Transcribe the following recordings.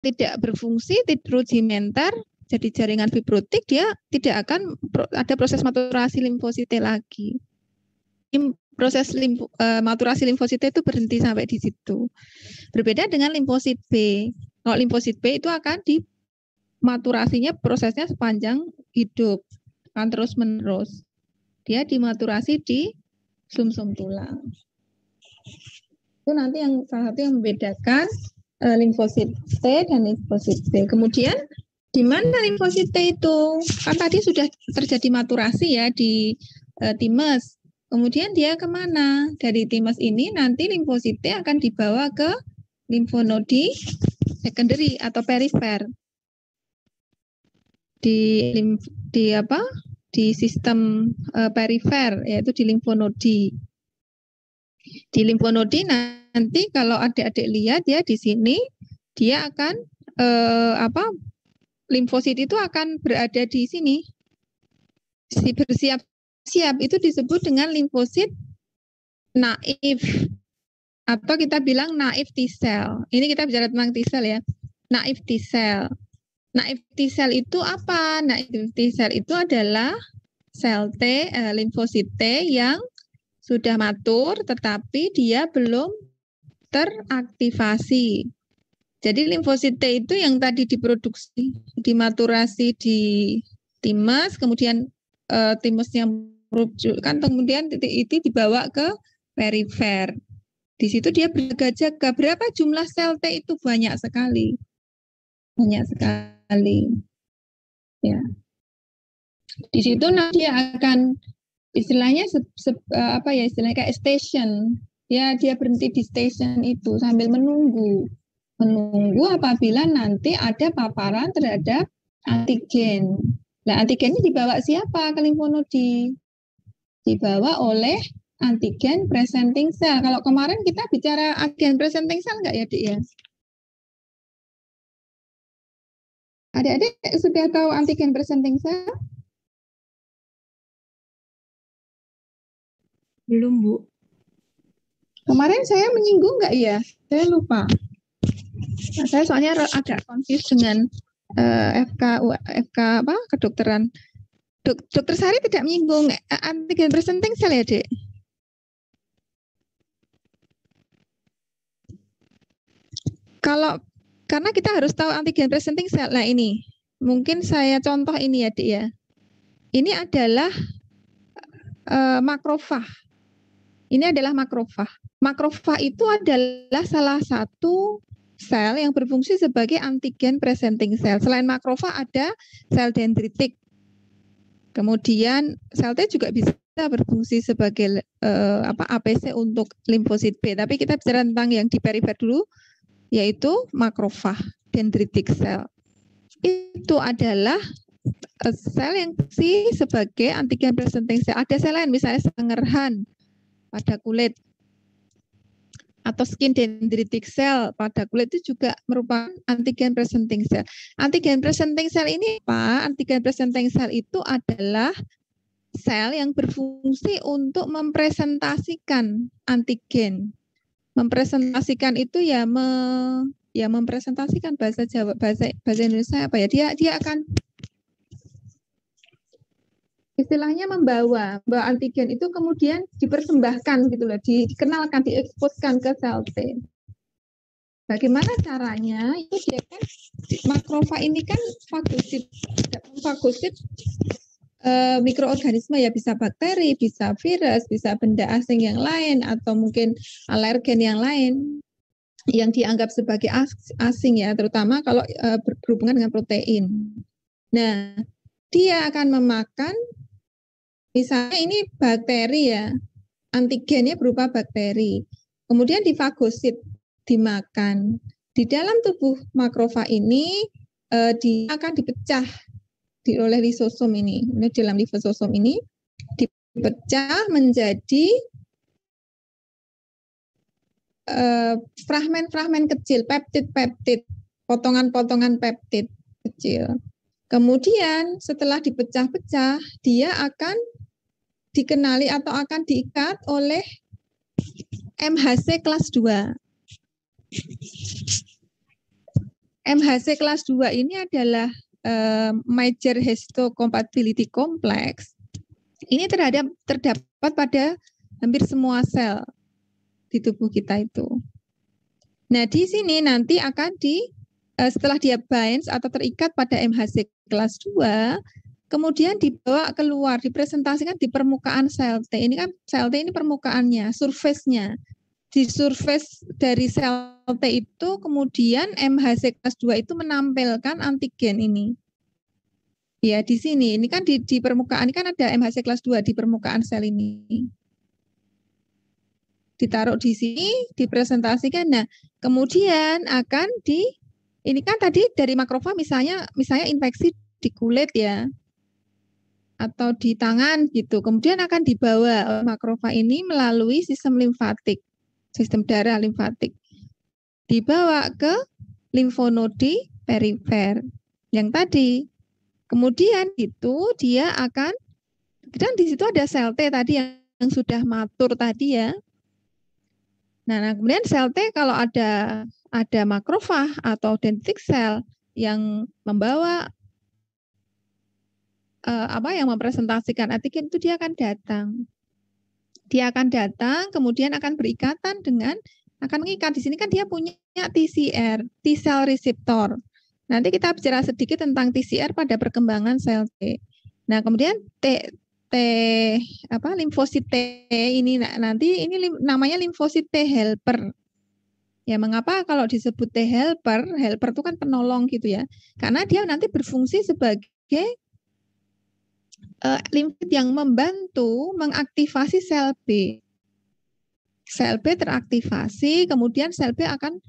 tidak berfungsi, rudimenter, jadi jaringan fibrotik, dia tidak akan ada proses maturasi limfosite lagi. Proses maturasi limfosite itu berhenti sampai di situ. Berbeda dengan limfosit B. Kalau limfosit B itu akan maturasinya prosesnya sepanjang hidup, akan terus menerus. Dia dimaturasi di sumsum tulang. Itu nanti yang salah satu yang membedakan limfosit T dan limfosit B. Kemudian di mana limfosit T itu? Kan tadi sudah terjadi maturasi ya di timus. Kemudian dia kemana? Dari timus ini nanti limfosit T akan dibawa ke limfonodi secondary atau perifer. Di sistem perifer, yaitu di limfonodi. Di limfonodi nanti kalau adik-adik lihat ya di sini dia akan limfosit itu akan berada di sini. Bersiap-siap itu disebut dengan limfosit naif atau kita bilang naif T cell. Ini kita bicara tentang T cell ya. Naif T cell. Naif T cell itu apa? Naif T cell itu adalah sel T, limfosit T yang sudah matur tetapi dia belum teraktivasi. Jadi limfosit T itu yang tadi diproduksi, dimaturasi di timus, kemudian timusnya merujukkan, kemudian itu dibawa ke perifer. Di situ dia berjaga-jaga. Berapa jumlah sel T itu? Banyak sekali. Banyak sekali. Ya. Di situ nanti akan istilahnya istilahnya kayak station. Ya, dia berhenti di station itu sambil menunggu apabila nanti ada paparan terhadap antigen. Nah, antigennya dibawa siapa ke limfonodi? Dibawa oleh antigen presenting cell. Kalau kemarin kita bicara antigen presenting cell enggak ya, Dik ya? Adik-adik sudah tahu antigen presenting cell? Belum, Bu. Kemarin saya menyinggung nggak ya? Saya lupa. Nah, saya soalnya agak confused dengan FK apa kedokteran. Dokter Sari tidak menyinggung antigen presenting cell ya, Dek? Karena kita harus tahu antigen presenting cell. Nah ini, mungkin saya contoh ini ya, Dek ya. Ini adalah makrofag. Ini adalah makrofag. Makrofag itu adalah salah satu sel yang berfungsi sebagai antigen presenting cell. Selain makrofag ada sel dendritik. Kemudian sel T juga bisa berfungsi sebagai APC untuk limfosit B. Tapi kita bicara tentang yang di perifer dulu, yaitu makrofag dendritic cell. Itu adalah sel yang berfungsi sebagai antigen presenting cell. Ada sel lain, misalnya Langerhans pada kulit, atau skin dendritic cell pada kulit itu juga merupakan antigen presenting cell. Antigen presenting cell ini apa? Antigen presenting cell itu adalah sel yang berfungsi untuk mempresentasikan antigen. Mempresentasikan itu ya mempresentasikan bahasa Jawa, bahasa Indonesia apa ya? Dia akan istilahnya membawa antigen itu kemudian dipersembahkan gitu loh, dikenalkan, dieksposkan ke sel T. Bagaimana caranya? Itu dia kan makrofag ini kan fagosit mikroorganisme ya, bisa bakteri, bisa virus, bisa benda asing yang lain atau mungkin alergen yang lain yang dianggap sebagai asing ya, terutama kalau berhubungan dengan protein. Nah, dia akan memakan misalnya ini bakteri ya, antigennya berupa bakteri. Kemudian difagosit, dimakan. Di dalam tubuh makrofag ini akan dipecah oleh lisosom ini. Di dalam lisosom ini dipecah menjadi fragmen-fragmen kecil, peptid-peptid, potongan-potongan peptid kecil. Kemudian setelah dipecah-pecah, dia akan dikenali atau akan diikat oleh MHC kelas 2. MHC kelas 2 ini adalah major histocompatibility complex. Ini terdapat pada hampir semua sel di tubuh kita itu. Nah, di sini nanti akan setelah dia binds atau terikat pada MHC kelas 2, kemudian dibawa keluar, dipresentasikan di permukaan sel T. Ini kan sel T ini permukaannya, surface-nya. Di surface dari sel T itu kemudian MHC kelas 2 itu menampilkan antigen ini. Ya, di sini. Ini kan di permukaan ini kan ada MHC kelas 2 di permukaan sel ini. Ditaruh di sini, dipresentasikan. Nah, kemudian akan ini kan tadi dari makrofag misalnya infeksi di kulit ya, atau di tangan gitu. Kemudian akan dibawa makrofag ini melalui sistem limfatik. Sistem darah limfatik dibawa ke limfonodi perifer yang tadi. Kemudian itu dia akan, dan di situ ada sel T tadi yang sudah matur tadi ya. Nah, kemudian sel T kalau ada makrofag atau dendritic cell yang membawa yang mempresentasikan antigen itu dia akan datang. Dia akan datang, kemudian akan berikatan akan mengikat. Di sini kan dia punya TCR, T-cell receptor. Nanti kita bicara sedikit tentang TCR pada perkembangan sel T. Nah, kemudian limfosit T ini nanti ini namanya limfosit T helper. Ya, mengapa kalau disebut T helper? Helper itu kan penolong gitu ya. Karena dia nanti berfungsi sebagai limfit yang membantu mengaktifasi sel B. Sel B teraktivasi, kemudian sel B akan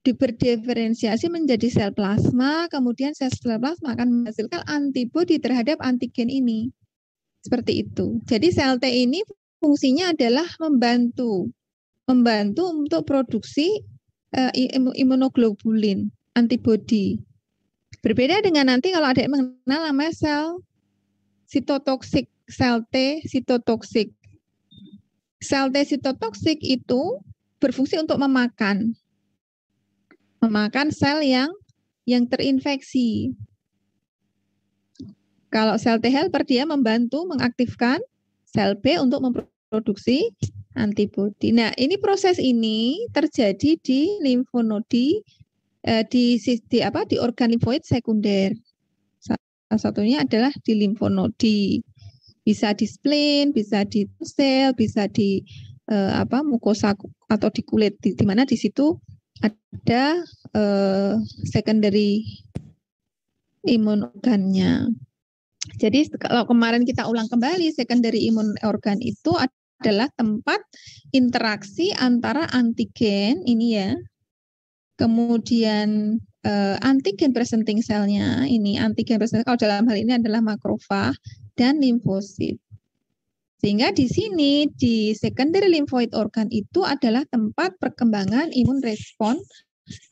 diberdiferensiasi menjadi sel plasma, kemudian sel plasma akan menghasilkan antibodi terhadap antigen ini. Seperti itu. Jadi sel T ini fungsinya adalah membantu untuk produksi imunoglobulin, antibodi. Berbeda dengan nanti kalau ada yang mengenal namanya sel sitotoksik, sel T sitotoksik. Sel T sitotoksik itu berfungsi untuk memakan sel yang terinfeksi. Kalau sel T helper dia membantu mengaktifkan sel B untuk memproduksi antibodi. Nah, ini proses ini terjadi di limfonodi di organ limfoid sekunder. Salah satunya adalah di limfonodi. Bisa di spleen, bisa di sel, bisa di mukosa atau di kulit, di mana di situ ada secondary imun organnya. Jadi kalau kemarin kita ulang kembali, secondary imun organ itu adalah tempat interaksi antara antigen ini ya, kemudian antigen presenting selnya ini, antigen presenting kalau dalam hal ini adalah makrofag dan limfosit. Sehingga di sini di secondary lymphoid organ itu adalah tempat perkembangan imun respon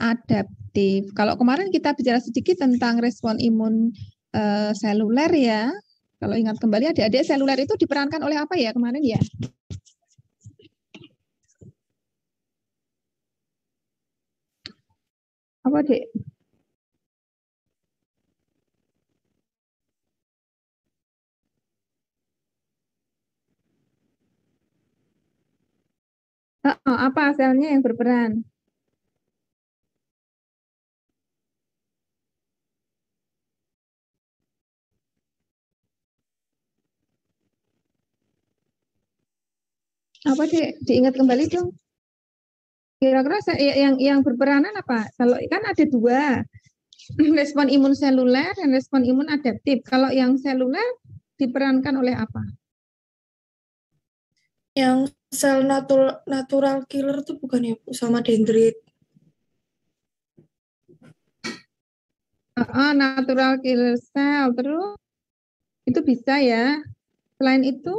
adaptif. Kalau kemarin kita bicara sedikit tentang respon imun seluler ya. Kalau ingat kembali adik-adik, seluler itu diperankan oleh apa ya kemarin ya? Apa, Dek? Apa selnya yang berperan? Apa, Dek? Diingat kembali dong. Kira-kira yang berperanan apa? Kalau kan ada dua, respon imun seluler dan respon imun adaptif. Kalau yang seluler diperankan oleh apa? Yang sel natural killer itu bukan ya, sama dendrit. Natural killer cell. Terus itu bisa ya. Selain itu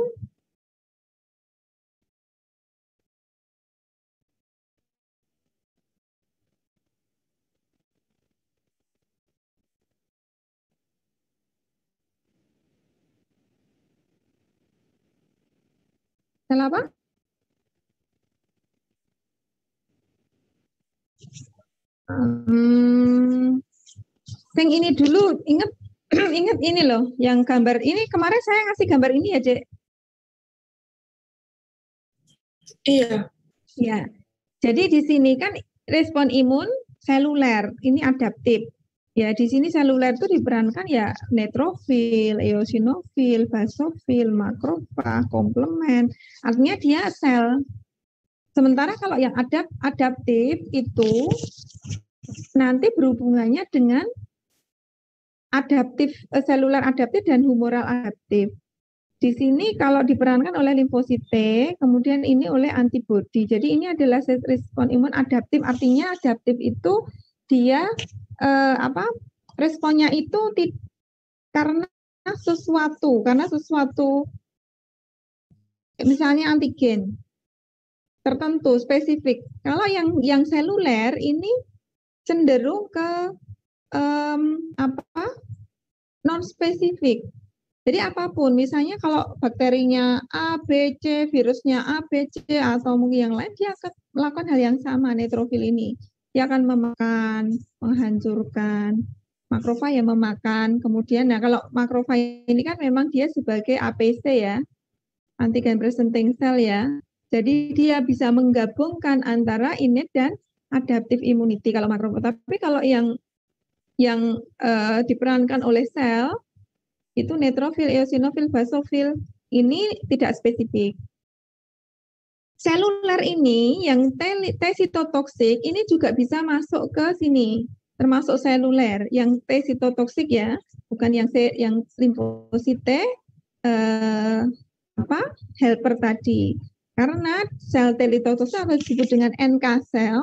sel apa? Yang ini dulu ingat ingat ini loh, yang gambar ini kemarin saya ngasih gambar ini ya, Cek. Iya. Ya. Jadi di sini kan respon imun seluler, ini adaptif. Ya, di sini seluler itu diperankan ya neutrofil, eosinofil, basofil, makrofag, komplement. Artinya dia sel. Sementara kalau yang adaptif itu nanti berhubungannya dengan adaptif, seluler adaptif dan humoral adaptif. Di sini kalau diperankan oleh limfosit T, kemudian ini oleh antibodi. Jadi ini adalah respon imun adaptif. Artinya adaptif itu dia responnya itu karena sesuatu, misalnya antigen tertentu spesifik. Kalau yang seluler ini cenderung ke non spesifik. Jadi apapun, misalnya kalau bakterinya A, B, C, virusnya A, B, C, atau mungkin yang lain, dia akan melakukan hal yang sama, neutrofil ini. Dia akan memakan, menghancurkan, makrofag yang memakan, kemudian, nah kalau makrofag ini kan memang dia sebagai APC ya, antigen presenting cell ya, jadi dia bisa menggabungkan antara innate dan adaptive immunity kalau makrofag. Tapi kalau yang diperankan oleh sel, itu neutrofil, eosinofil, basofil, ini tidak spesifik. Seluler ini yang T sitotoksik ini juga bisa masuk ke sini, termasuk seluler yang T sitotoksik ya, bukan yang limfosit T helper tadi. Karena sel T sitotoksik atau disebut dengan NK cell.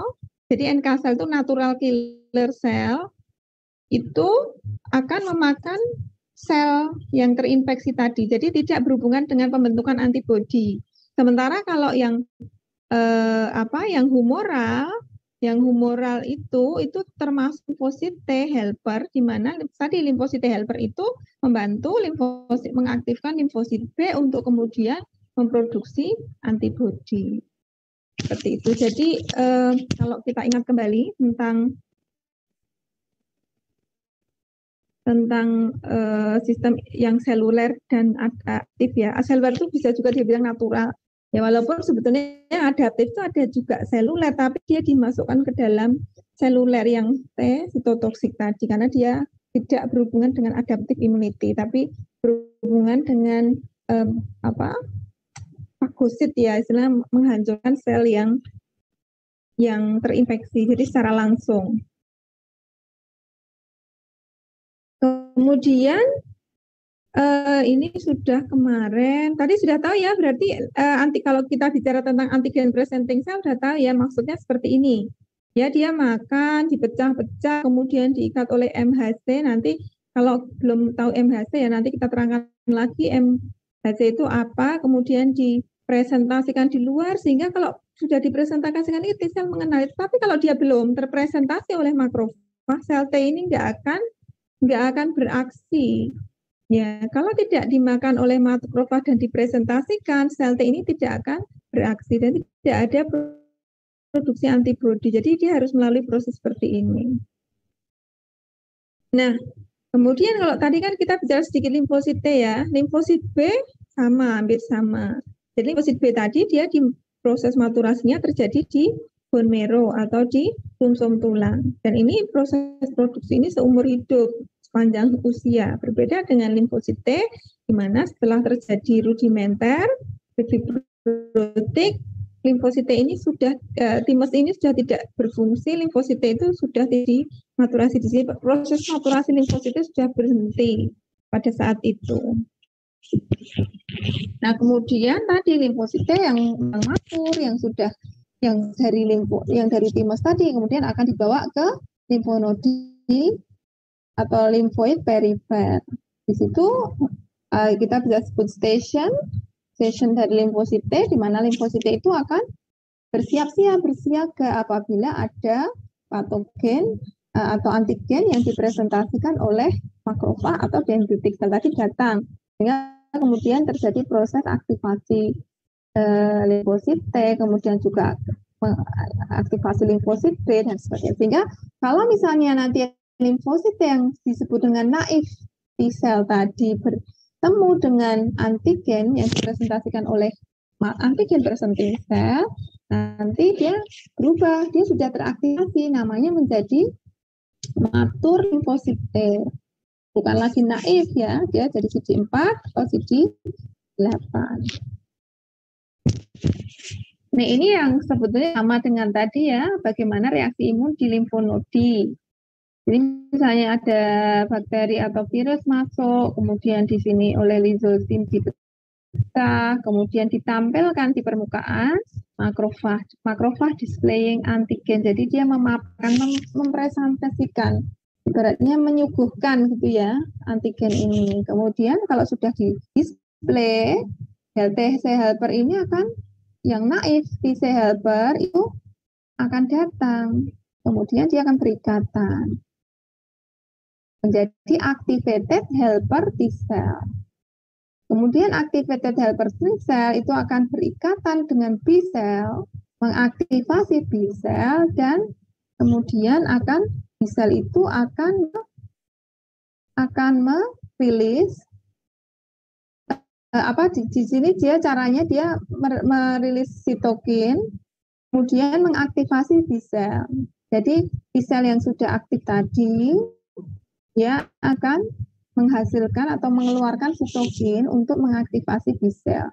Jadi NK cell itu natural killer cell, itu akan memakan sel yang terinfeksi tadi, jadi tidak berhubungan dengan pembentukan antibodi. Sementara kalau yang humoral itu termasuk limfosit T helper, di mana tadi limfosit T helper itu membantu limfosit mengaktifkan limfosit B untuk kemudian memproduksi antibodi. Seperti itu. Jadi kalau kita ingat kembali tentang sistem yang seluler dan adaptif ya. Seluler itu bisa juga dibilang natural. Ya walaupun sebetulnya yang adaptif itu ada juga seluler, tapi dia dimasukkan ke dalam seluler yang T sitotoksik tadi karena dia tidak berhubungan dengan adaptive immunity, tapi berhubungan dengan fagosit ya, istilah menghancurkan sel yang terinfeksi, jadi secara langsung. Kemudian ini sudah kemarin, tadi sudah tahu ya, berarti kalau kita bicara tentang antigen presenting cell sudah tahu ya, maksudnya seperti ini. Ya, dia makan, dipecah-pecah, kemudian diikat oleh MHC. Nanti kalau belum tahu MHC ya, nanti kita terangkan lagi MHC itu apa, kemudian dipresentasikan di luar, sehingga kalau sudah dipresentasikan itu T-sel mengenali. Tapi kalau dia belum terpresentasi oleh makrofag, sel T ini nggak akan beraksi. Ya, kalau tidak dimakan oleh makrofag dan dipresentasikan, sel T ini tidak akan beraksi dan tidak ada produksi antibodi. Jadi dia harus melalui proses seperti ini. Nah, kemudian kalau tadi kan kita bicara sedikit limfosit T ya, limfosit B hampir sama. Jadi limfosit B tadi dia di proses maturasinya terjadi di bone marrow atau di sumsum tulang. Dan ini proses produksi ini seumur hidup, sepanjang usia. Berbeda dengan limfosit T, di mana setelah terjadi rudimenter, fibrotik, limfosit T ini sudah, thymus ini sudah tidak berfungsi, limfosit T itu sudah di maturasi di sini, proses maturasi limfosit itu sudah berhenti pada saat itu. Nah, kemudian tadi limfosit T yang matur, yang dari thymus tadi, kemudian akan dibawa ke limfonodi atau limfoid perifer. Di situ kita bisa sebut station dari limfosit T, di mana limfosit T itu akan bersiaga apabila ada patogen atau antigen yang dipresentasikan oleh makrofag atau dendritik sel tadi datang, sehingga kemudian terjadi proses aktivasi limfosit T, kemudian juga aktivasi limfosit B dan sebagainya. Sehingga kalau misalnya nanti limfosit yang disebut dengan naif T cell tadi bertemu dengan antigen yang dipresentasikan oleh antigen presenting cell, nanti dia berubah, dia sudah teraktivasi, namanya menjadi matur limfosit T. Bukan lagi naif ya, dia jadi CD4 atau CD8. Nah, ini yang sebetulnya sama dengan tadi ya, bagaimana reaksi imun di limfonodi. Jadi misalnya ada bakteri atau virus masuk, kemudian di sini oleh lizozim dipecah, kemudian ditampilkan di permukaan makrofag displaying antigen. Jadi dia memaparkan, mempresentasikan, ibaratnya menyuguhkan gitu ya antigen ini. Kemudian kalau sudah di display, T cell helper ini akan yang naif T cell helper itu akan datang, kemudian dia akan berikatan menjadi activated helper T cell. Kemudian activated helper T cell itu akan berikatan dengan B cell, mengaktifasi B cell, dan kemudian B cell itu akan merilis di sini caranya dia merilis sitokin, kemudian mengaktifasi B cell. Jadi B cell yang sudah aktif tadi dia akan menghasilkan atau mengeluarkan sitokin untuk mengaktifasi B cell.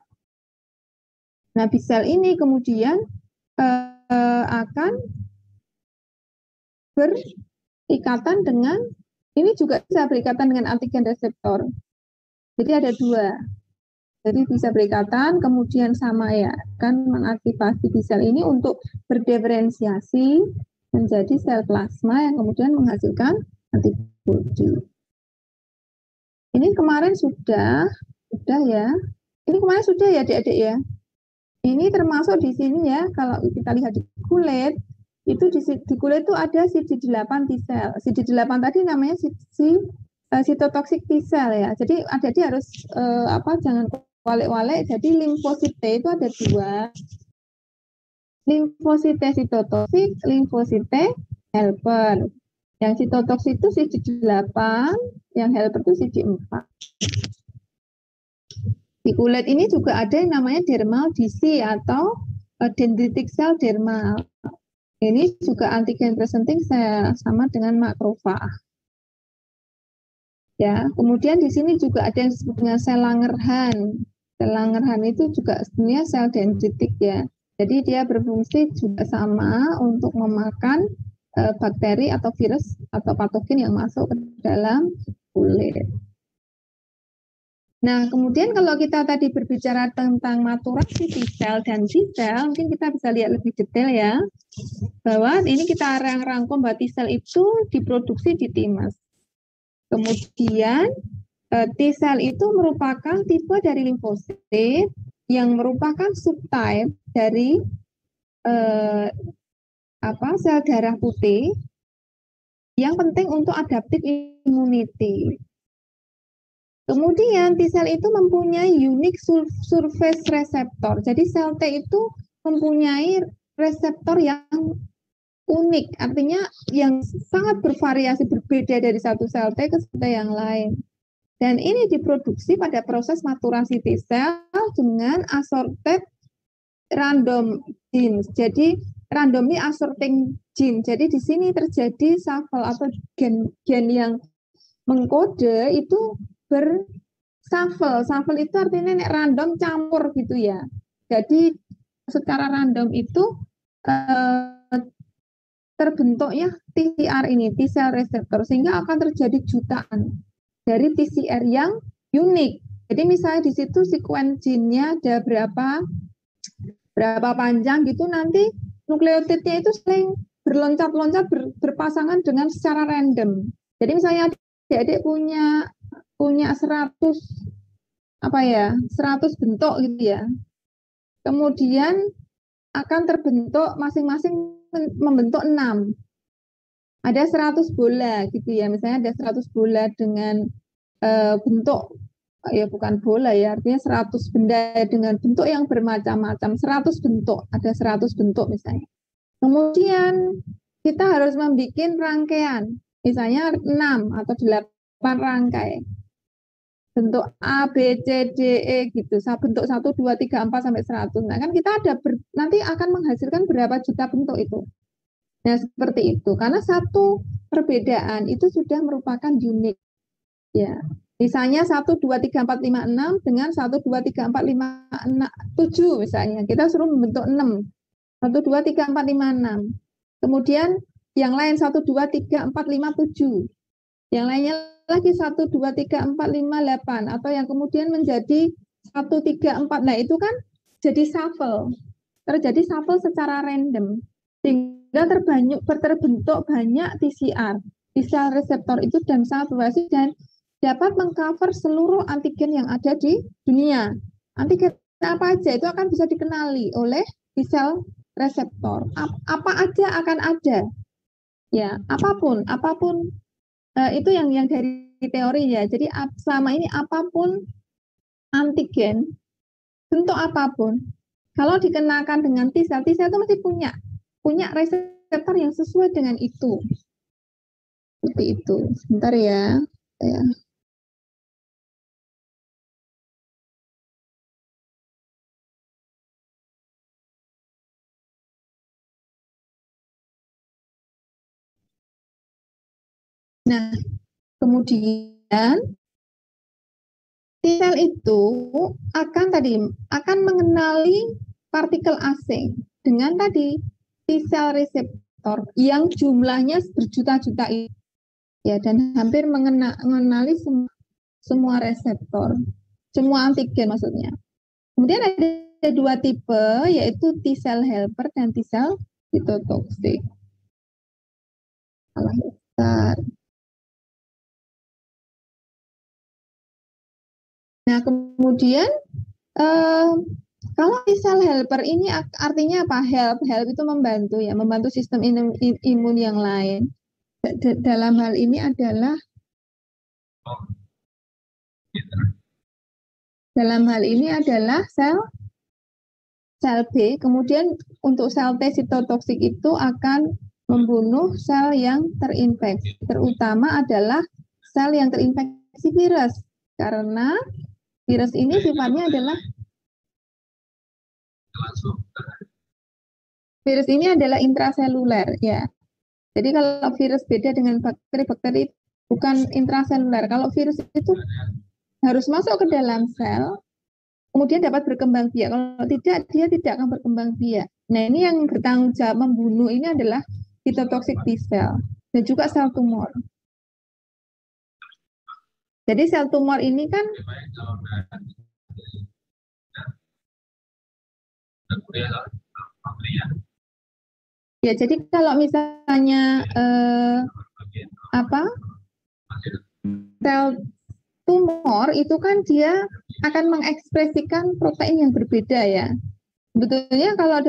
Nah, B cell ini kemudian akan berikatan dengan, ini juga bisa berikatan dengan antigen reseptor. Jadi ada dua. Jadi bisa berikatan, kemudian sama ya, kan mengaktifasi B cell ini untuk berdiferensiasi menjadi sel plasma yang kemudian menghasilkan antibodi. Ini kemarin sudah ya. Ini kemarin sudah ya, adik-adik ya. Ini termasuk di sini ya, kalau kita lihat di kulit, itu di kulit itu ada CD8 T cell. CD8 tadi namanya cytotoxic T cell ya. Jadi adik-adik harus jangan walik-walik. Jadi limfosit T itu ada dua. Limfosit T cytotoxic, limfosit T helper. Yang cytotoxic itu CD8, yang helper itu CD4. Di kulit ini juga ada yang namanya dermal DC atau dendritic cell dermal. Ini juga antigen presenting cell, sama dengan makrofag. Ya, kemudian di sini juga ada yang disebut dengan sel Langerhans. Sel Langerhans itu juga sebenarnya sel dendritik ya. Jadi dia berfungsi juga sama untuk memakan bakteri atau virus atau patogen yang masuk ke dalam kulit. Nah, kemudian kalau kita tadi berbicara tentang maturasi T cell dan T cell, mungkin kita bisa lihat lebih detail ya, bahwa ini kita rangkum bahwa T cell itu diproduksi di timus. Kemudian T cell itu merupakan tipe dari limfosit yang merupakan subtype dari sel darah putih yang penting untuk adaptive immunity. Kemudian T cell itu mempunyai unique surface receptor. Jadi sel T itu mempunyai reseptor yang unik, artinya yang sangat bervariasi, berbeda dari satu sel T ke sel T yang lain. Dan ini diproduksi pada proses maturasi T cell dengan assorted random genes. Jadi randomly assorting gene. Jadi di sini terjadi shuffle atau gen yang mengkode itu bershuffle. Shuffle itu artinya random campur gitu ya. Jadi secara random itu terbentuknya TCR ini, T cell receptor, sehingga akan terjadi jutaan dari TCR yang unik. Jadi misalnya di situ sekuen gene-nya ada berapa panjang gitu, nanti nukleotidnya itu saling berloncat-loncat berpasangan dengan secara random. Jadi misalnya adik-adik punya 100 bentuk gitu ya. Kemudian akan terbentuk masing-masing membentuk 6. Ada 100 bola gitu ya. Misalnya ada 100 bola dengan bentuk bukan bola ya, artinya 100 benda dengan bentuk yang bermacam-macam, 100 bentuk, ada 100 bentuk misalnya. Kemudian kita harus membuat rangkaian, misalnya 6 atau 8 rangkai. Bentuk A, B, C, D, E gitu. Bentuk 1, 2, 3, 4 sampai 100. Nah, kan kita ada nanti akan menghasilkan berapa juta bentuk itu. Nah, seperti itu. Karena satu perbedaan itu sudah merupakan unik. Ya. Misalnya 1, 2, 3, 4, 5, 6 dengan 1, 2, 3, 4, 5, 6, 7 misalnya. Kita suruh membentuk 6. 1, 2, 3, 4, 5, 6. Kemudian yang lain 1, 2, 3, 4, 5, 7. Yang lainnya lagi 1, 2, 3, 4, 5, 8. Atau yang kemudian menjadi 1, 3, 4. Nah, itu kan jadi shuffle. Terjadi shuffle secara random. Sehingga terbentuk banyak TCR. T-cell reseptor itu dan populasi dan dapat mengcover seluruh antigen yang ada di dunia. Antigen apa aja itu akan bisa dikenali oleh T-cell reseptor. Apa aja akan ada. Ya, apapun itu yang dari teori ya. Jadi selama ini apapun antigen, bentuk apapun, kalau dikenakan dengan T-cell itu mesti punya reseptor yang sesuai dengan itu. Seperti itu. Sebentar ya. Nah, kemudian T-cell itu akan mengenali partikel asing dengan tadi T-cell reseptor yang jumlahnya berjuta-juta itu. Ya, dan hampir mengenali semua reseptor, semua antigen maksudnya. Kemudian ada dua tipe, yaitu T-cell helper dan T-cell cytotoxic. Nah, kemudian kalau T-cell helper ini artinya apa? Help itu membantu ya, membantu sistem imun yang lain. Dalam hal ini adalah sel B, kemudian untuk sel T sitotoksik itu akan membunuh sel yang terinfeksi, terutama adalah sel yang terinfeksi virus, karena virus ini sifatnya adalah intraseluler ya. Jadi kalau virus beda dengan bakteri bukan intraseluler. Kalau virus itu harus masuk ke dalam sel, kemudian dapat berkembang biak. Kalau tidak, dia tidak akan berkembang biak. Nah, ini yang bertanggung jawab membunuh ini adalah cytotoxic T-cell dan juga sel tumor. Jadi sel tumor ini kan ya, jadi kalau misalnya sel tumor itu kan dia akan mengekspresikan protein yang berbeda ya. Sebetulnya kalau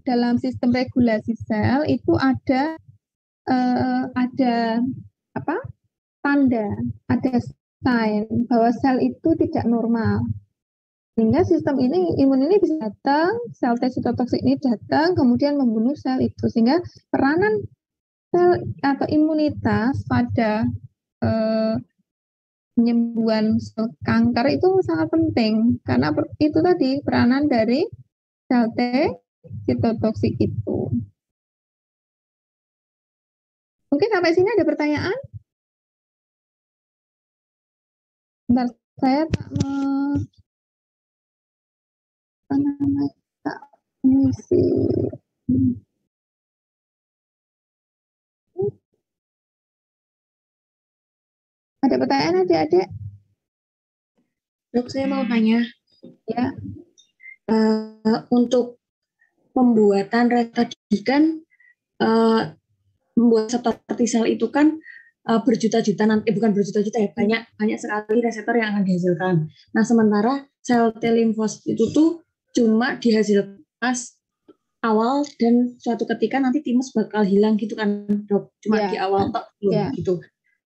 dalam sistem regulasi sel itu ada tanda, ada sign bahwa sel itu tidak normal. Sehingga sistem imun ini bisa datang, sel T sitotoksik ini datang, kemudian membunuh sel itu. Sehingga peranan sel atau imunitas pada penyembuhan sel kanker itu sangat penting. Karena itu tadi peranan dari sel T sitotoksik itu. Mungkin sampai sini ada pertanyaan? Bentar, saya tak mengisi. Ada pertanyaan adik-adik? Dok, saya mau tanya. Ya. Untuk pembuatan tadi kan membuat reseptor T-cell itu kan berjuta-juta nanti, bukan berjuta-juta ya, banyak sekali reseptor yang akan dihasilkan. Nah, sementara sel T limfosit itu tuh cuma dihasilkan pas awal dan suatu ketika nanti timus bakal hilang gitu kan, Dok. Cuma di awal tok gitu.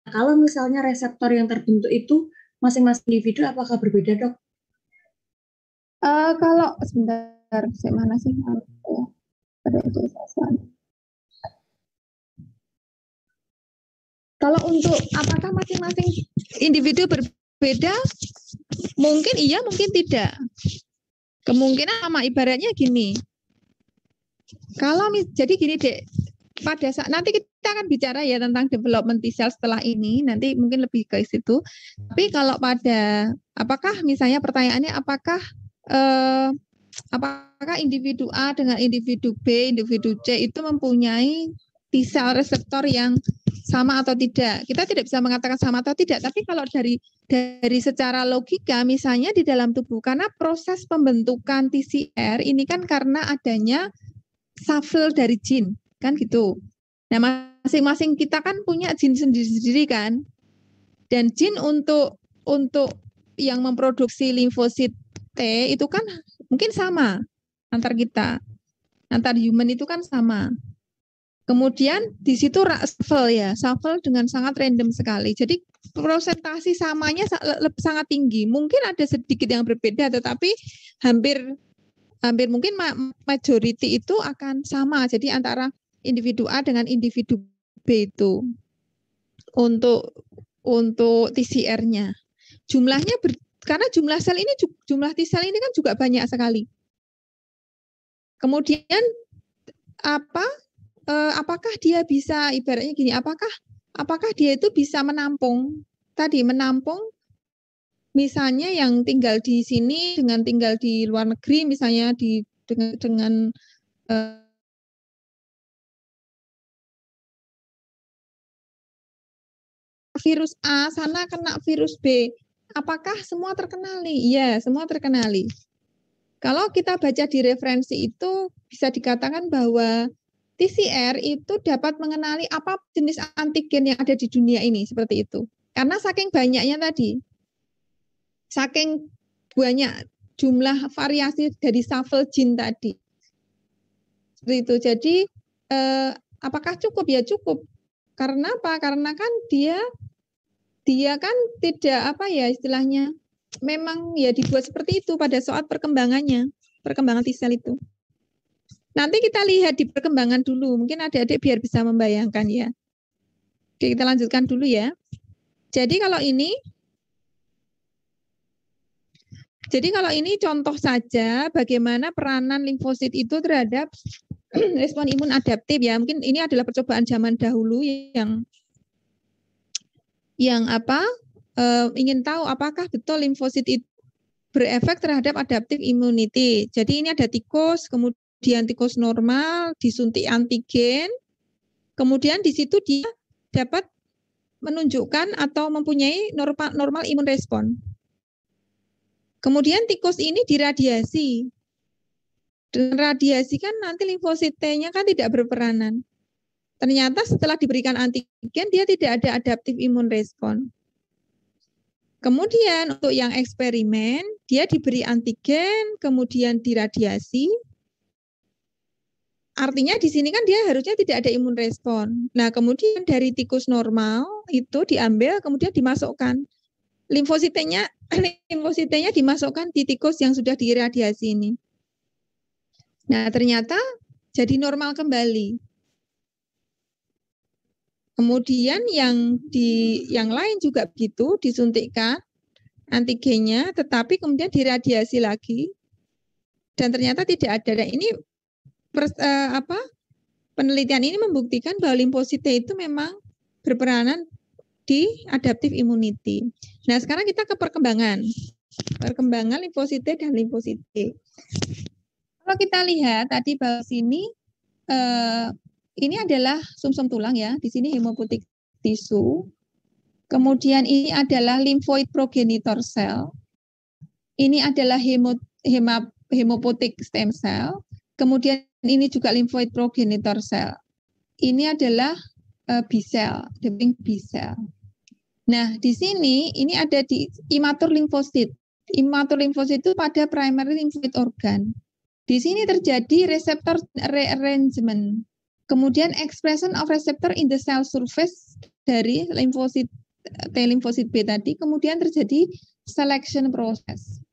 Nah, kalau misalnya reseptor yang terbentuk itu masing-masing individu apakah berbeda, Dok? Kalau sebentar, mana sih? Kalau untuk apakah masing-masing individu berbeda, mungkin iya, mungkin tidak. Kemungkinan sama, ibaratnya gini. Kalau jadi gini dek, pada saat nanti kita akan bicara ya tentang development T cell setelah ini, nanti mungkin lebih ke situ. Tapi kalau pada apakah misalnya pertanyaannya apakah individu A dengan individu B, individu C itu mempunyai T cell reseptor yang sama atau tidak? Kita tidak bisa mengatakan sama atau tidak, tapi kalau dari secara logika misalnya di dalam tubuh, karena proses pembentukan TCR ini kan karena adanya shuffle dari jin, kan gitu. Nah, masing-masing kita kan punya jin sendiri-sendiri kan. Dan jin untuk yang memproduksi limfosit T itu kan mungkin sama antar kita. Antar human itu kan sama. Kemudian di situ shuffle dengan sangat random sekali. Jadi persentase samanya sangat tinggi. Mungkin ada sedikit yang berbeda, tetapi hampir mungkin majority itu akan sama. Jadi antara individu A dengan individu B itu untuk TCR-nya. Jumlahnya karena jumlah sel ini, jumlah T cell ini kan juga banyak sekali. Kemudian apakah dia bisa, ibaratnya gini, apakah dia itu bisa menampung misalnya yang tinggal di sini dengan tinggal di luar negeri, misalnya dengan virus A, sana kena virus B. Apakah semua terkenali? Iya, semua terkenali. Kalau kita baca di referensi itu bisa dikatakan bahwa TCR itu dapat mengenali apa jenis antigen yang ada di dunia ini, seperti itu. Karena saking banyaknya tadi, saking banyak jumlah variasi dari shuffle gene tadi. Seperti itu. Jadi apakah cukup? Ya cukup. Karena apa? Karena kan dia kan tidak istilahnya memang ya dibuat seperti itu pada saat perkembangan T cell itu. Nanti kita lihat di perkembangan dulu. Mungkin adik-adik biar bisa membayangkan ya. Oke, kita lanjutkan dulu ya. Jadi kalau ini contoh saja bagaimana peranan limfosit itu terhadap respon imun adaptif ya. Mungkin ini adalah percobaan zaman dahulu yang ingin tahu apakah betul limfosit itu berefek terhadap adaptive immunity. Jadi ini ada tikus, kemudian tikus normal, disuntik antigen, kemudian di situ dia dapat menunjukkan atau mempunyai normal imun respon. Kemudian tikus ini diradiasi. Dengan radiasi kan nanti limfosit T-nya kan tidak berperanan. Ternyata setelah diberikan antigen dia tidak ada adaptive immune response. Kemudian untuk yang eksperimen dia diberi antigen kemudian diradiasi. Artinya di sini kan dia harusnya tidak ada imun respon. Nah, kemudian dari tikus normal itu diambil kemudian dimasukkan. Limfositenya dimasukkan di tikus yang sudah diradiasi ini. Nah, ternyata jadi normal kembali. Kemudian yang lain juga begitu, disuntikkan antigennya, tetapi kemudian diradiasi lagi, dan ternyata tidak ada. Dan ini penelitian ini membuktikan bahwa limfosit T itu memang berperanan di adaptive immunity. Nah, sekarang kita ke perkembangan limfosit T dan limfosit T. Kalau kita lihat tadi bahwa sini ini adalah sumsum tulang ya, di sini hemopoietic tissue. Kemudian ini adalah lymphoid progenitor cell. Ini adalah hemopoietic stem cell. Kemudian ini juga lymphoid progenitor cell. Ini adalah B cell, depending B cell. Nah, di sini ini ada di imatur limfosit. Imatur limfosit itu pada primary lymphoid organ. Di sini terjadi reseptor rearrangement. Kemudian expression of receptor in the cell surface dari limfosit T limfosit B tadi, kemudian terjadi selection process.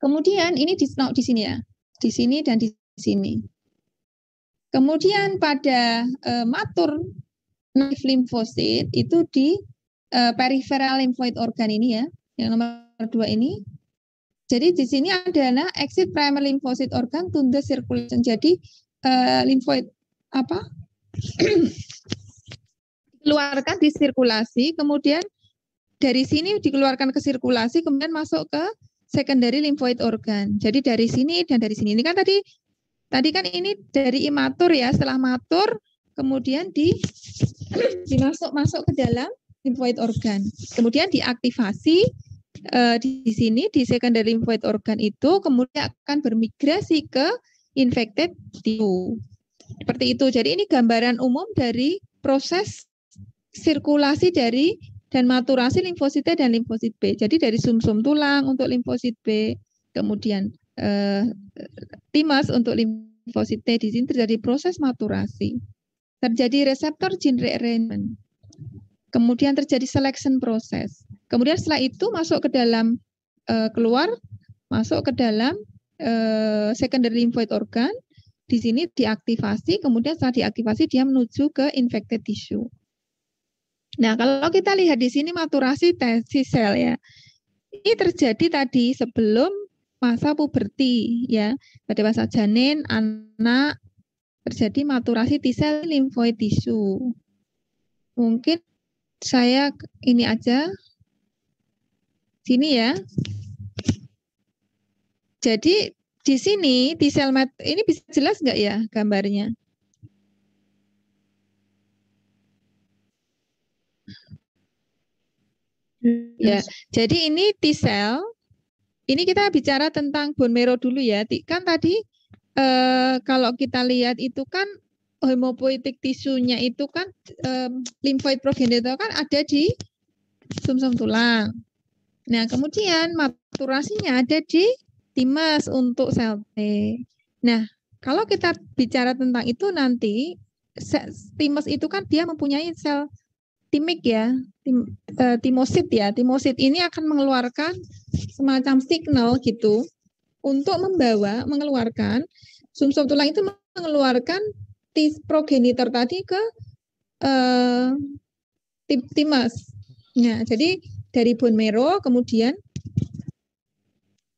Kemudian ini di sini ya, di sini dan di sini. Kemudian pada matur naif limfosit itu di peripheral lymphoid organ ini ya, yang nomor 2 ini. Jadi di sini adalah exit primary lymphocyte organ to the circulation. Jadi lymphoid apa? Dikeluarkan di sirkulasi, kemudian dari sini dikeluarkan ke sirkulasi, kemudian masuk ke secondary lymphoid organ. Jadi dari sini dan dari sini. Ini kan tadi kan ini dari imatur ya, setelah matur kemudian masuk ke dalam lymphoid organ. Kemudian diaktifasi di sini di secondary lymphoid organ itu kemudian akan bermigrasi ke infected tissue. Seperti itu. Jadi ini gambaran umum dari proses sirkulasi dari dan maturasi limfosit T dan limfosit B. Jadi dari sumsum tulang untuk limfosit B, kemudian timus untuk limfosit T. Di sini terjadi proses maturasi. Terjadi reseptor gene rearrangement. Kemudian terjadi selection proses. Kemudian setelah itu masuk ke dalam keluar, masuk ke dalam secondary lymphoid organ. Di sini diaktifasi, kemudian setelah diaktifasi dia menuju ke infected tissue. Nah, kalau kita lihat di sini maturasi T sel ya. Ini terjadi tadi sebelum masa puberti ya. Pada masa janin, anak terjadi maturasi T sel lymphoid tissue. Mungkin saya ini aja sini ya. Jadi di sini T sel ini bisa jelas nggak ya gambarnya? Ya, jadi ini T sel. Ini kita bicara tentang bone marrow dulu ya. Kan tadi kalau kita lihat itu kan hemopoietic tisunya itu kan lymphoid progenitor kan ada di sumsum tulang. Nah, kemudian maturasinya ada di timus untuk sel T. Nah, kalau kita bicara tentang itu nanti timus itu kan dia mempunyai sel timik ya, timosit ya. Timosit ini akan mengeluarkan semacam signal gitu untuk mengeluarkan sumsum tulang itu mengeluarkan progenitor tadi ke timus. Nah, jadi dari bone marrow kemudian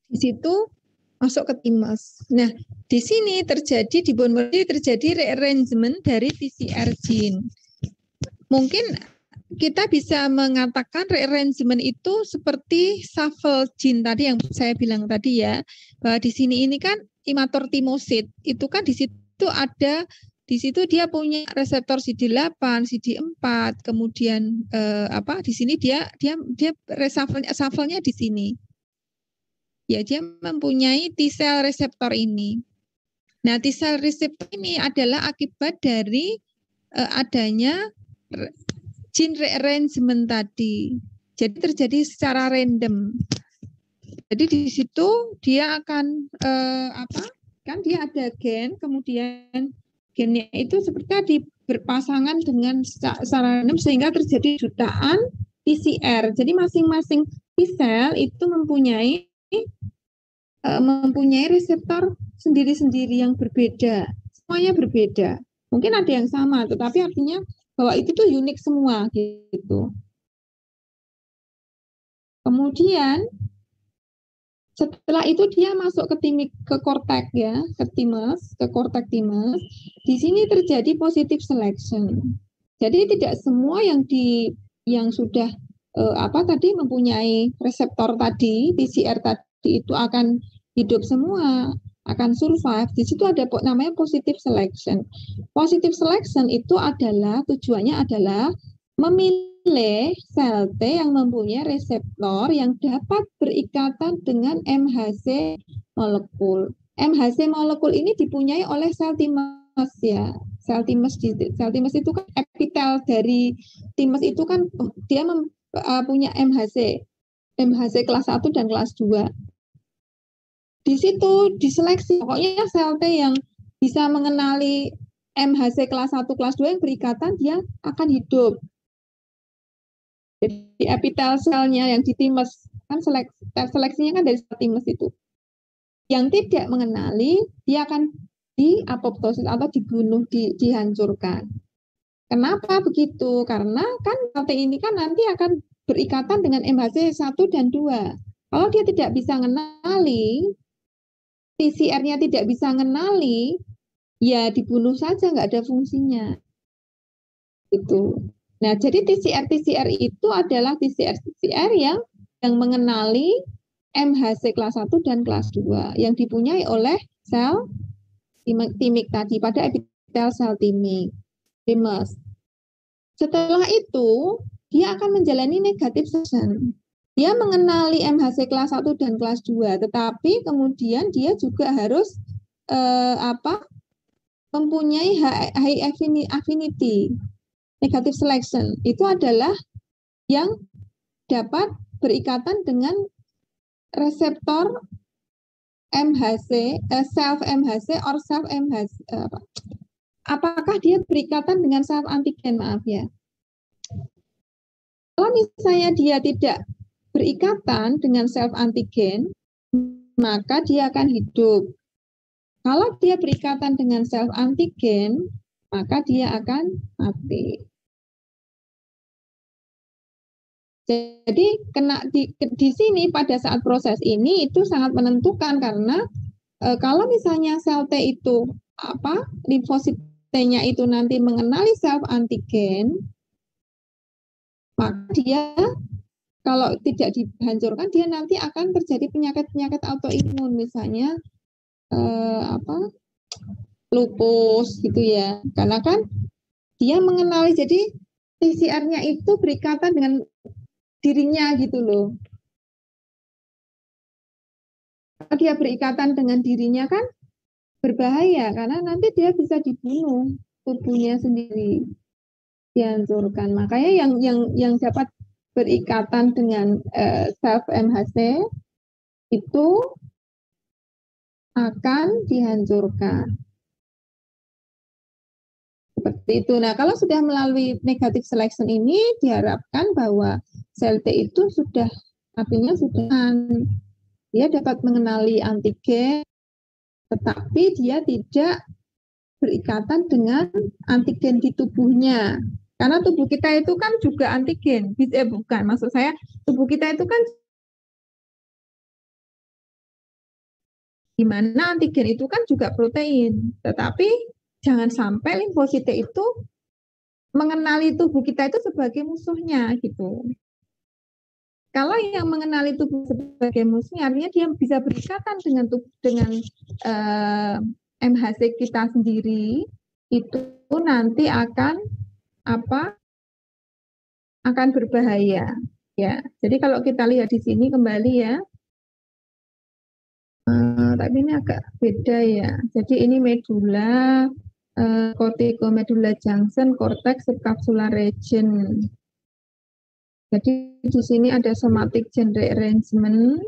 di situ masuk ke timus. Nah, di sini terjadi di bone marrow terjadi rearrangement dari TCR gene. Mungkin kita bisa mengatakan rearrangement itu seperti shuffle gene tadi yang saya bilang tadi ya, bahwa di sini ini kan imatur timosit itu kan di situ ada, di situ dia punya reseptor CD8, CD4, kemudian di sini dia reshuffle-nya di sini. Ya, dia mempunyai T cell reseptor ini. Nah, T cell reseptor ini adalah akibat dari adanya gene rearrangement tadi. Jadi terjadi secara random. Jadi di situ dia akan kan dia ada gen, kemudian gennya itu seperti tadi berpasangan dengan secara random sehingga terjadi jutaan PCR. Jadi masing-masing T cell itu mempunyai reseptor sendiri-sendiri yang berbeda. Semuanya berbeda. Mungkin ada yang sama, tetapi artinya bahwa itu tuh unik semua gitu. Kemudian setelah itu dia masuk ke kortek ya, ke kortek timus. Di sini terjadi positive selection. Jadi tidak semua yang sudah mempunyai reseptor tadi, PCR tadi itu akan hidup semua, akan survive. Di situ ada namanya positive selection. Positive selection itu adalah tujuannya adalah memilih sel T yang mempunyai reseptor yang dapat berikatan dengan MHC molekul. MHC molekul ini dipunyai oleh sel timus ya. Sel timus itu kan epitel dari timus itu kan dia punya MHC kelas 1 dan kelas 2. Di situ diseleksi, pokoknya sel T yang bisa mengenali MHC kelas 1, kelas 2 yang berikatan, dia akan hidup. Jadi epitel selnya yang di timus, kan seleksinya kan dari sel timus itu. Yang tidak mengenali, dia akan di apoptosis atau dibunuh, dihancurkan. Kenapa begitu? Karena kan protein ini kan nanti akan berikatan dengan MHC 1 dan 2. Kalau dia tidak bisa mengenali, TCR-nya tidak bisa mengenali, ya dibunuh saja, nggak ada fungsinya. Itu. Nah, jadi TCR itu adalah TCR yang mengenali MHC kelas 1 dan kelas 2 yang dipunyai oleh sel timik tadi pada epitel sel thymus. Setelah itu, dia akan menjalani negative selection. Dia mengenali MHC kelas 1 dan kelas 2, tetapi kemudian dia juga harus mempunyai high affinity. Negative selection itu adalah yang dapat berikatan dengan reseptor MHC, self MHC or self MHC. Apakah dia berikatan dengan self antigen? Maaf ya. Kalau misalnya dia tidak berikatan dengan self antigen, maka dia akan hidup. Kalau dia berikatan dengan self antigen, maka dia akan mati. Jadi di sini pada saat proses ini itu sangat menentukan karena kalau misalnya sel T itu limfosit T-nya itu nanti mengenali self antigen, maka dia kalau tidak dihancurkan dia nanti akan terjadi penyakit-penyakit autoimun misalnya lupus gitu ya. Karena kan dia mengenali, jadi TCR-nya itu berikatan dengan dirinya gitu loh. Kalau dia berikatan dengan dirinya kan berbahaya karena nanti dia bisa dibunuh tubuhnya sendiri, dihancurkan. Makanya yang dapat berikatan dengan self MHC itu akan dihancurkan. Seperti itu. Nah, kalau sudah melalui negative selection ini diharapkan bahwa sel T itu sudah artinya sudah dia dapat mengenali antigen, tetapi dia tidak berikatan dengan antigen di tubuhnya. Karena tubuh kita itu kan juga antigen. Bukan, maksud saya tubuh kita itu kan di mana antigen itu kan juga protein. Tetapi jangan sampai limfosit itu mengenali tubuh kita itu sebagai musuhnya gitu. Kalau yang mengenali tubuh sebagai musuhnya, artinya dia bisa berikatan dengan MHC kita sendiri, itu nanti akan akan berbahaya. Ya, jadi kalau kita lihat di sini kembali ya, tapi ini agak beda ya. Jadi ini medula, corticomedula junction, cortex, subcapsular region. Jadi di sini ada somatic gene rearrangement.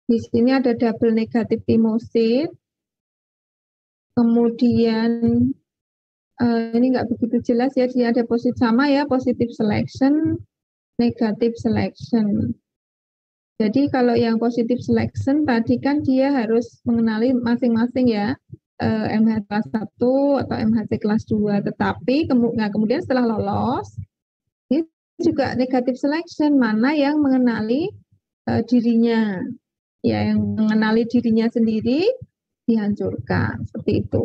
Di sini ada double negative thymosid. Kemudian ini nggak begitu jelas ya, dia ada positif sama ya, positive selection, negative selection. Jadi kalau yang positive selection tadi kan dia harus mengenali masing-masing ya, MHC kelas 1 atau MHC kelas 2. Tetapi kemudian setelah lolos, ini juga negative selection, mana yang mengenali dirinya. Ya, yang mengenali dirinya sendiri dihancurkan, seperti itu.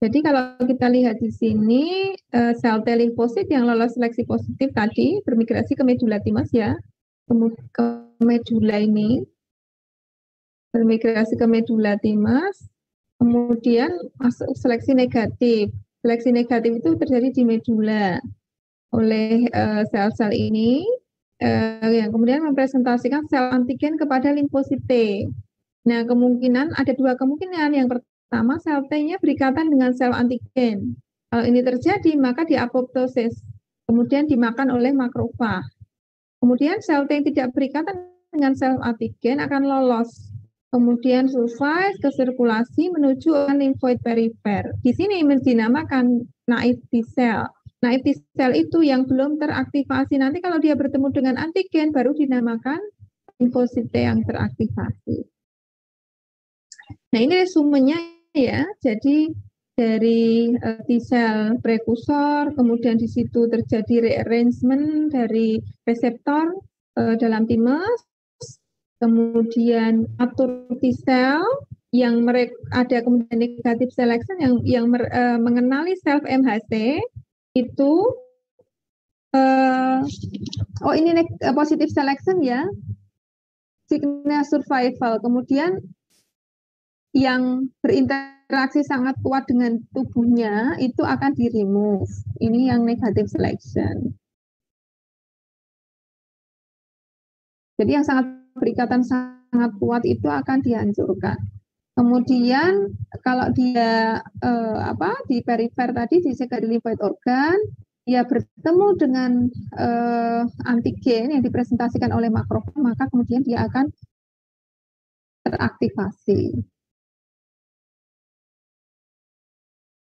Jadi kalau kita lihat di sini, sel T limfosit yang lolos seleksi positif tadi bermigrasi ke medula thymus ya, ke medula ini, bermigrasi ke medula thymus, kemudian masuk seleksi negatif. Seleksi negatif itu terjadi di medula oleh sel-sel ini, yang kemudian mempresentasikan sel antigen kepada limfosit T. Nah, ada dua kemungkinan. Yang pertama, sel T-nya berikatan dengan sel antigen. Kalau ini terjadi, maka di apoptosis, kemudian dimakan oleh makrofag. Kemudian sel T yang tidak berikatan dengan sel antigen akan lolos. Kemudian survive ke sirkulasi menuju limfoid perifer. Di sini dinamakan naive T cell. Naive T cell itu yang belum teraktivasi. Nanti kalau dia bertemu dengan antigen, baru dinamakan limfosit T yang teraktivasi. Nah, ini resumenya ya. Jadi dari T-cell prekursor, kemudian di situ terjadi rearrangement dari reseptor dalam thymus, kemudian atur T-cell yang ada kemudian negatif selection yang mengenali self MHC itu ini positif selection ya, signal survival, kemudian yang berinteraksi sangat kuat dengan tubuhnya itu akan di-remove. Ini yang negative selection. Jadi yang berikatan sangat kuat itu akan dihancurkan. Kemudian kalau dia di perifer tadi di secondary lymphoid organ, dia bertemu dengan antigen yang dipresentasikan oleh makrofag, maka kemudian dia akan teraktivasi.